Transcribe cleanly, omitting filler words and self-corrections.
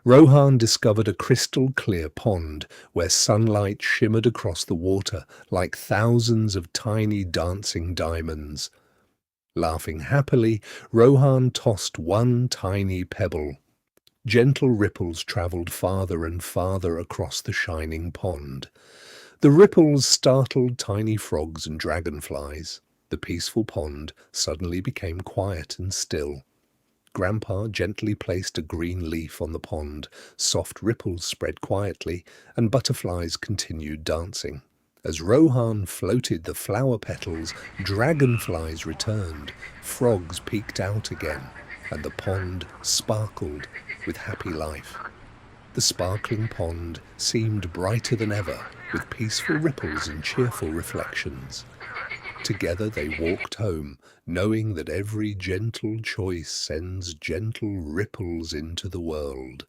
Rohan discovered a crystal-clear pond where sunlight shimmered across the water like thousands of tiny dancing diamonds. Laughing happily, Rohan tossed one tiny pebble. Gentle ripples travelled farther and farther across the shining pond. The ripples startled tiny frogs and dragonflies. The peaceful pond suddenly became quiet and still. Grandpa gently placed a green leaf on the pond. Soft ripples spread quietly, and butterflies continued dancing. As Rohan floated the flower petals, dragonflies returned, frogs peeked out again, and the pond sparkled with happy life. The sparkling pond seemed brighter than ever, with peaceful ripples and cheerful reflections. Together they walked home, knowing that every gentle choice sends gentle ripples into the world.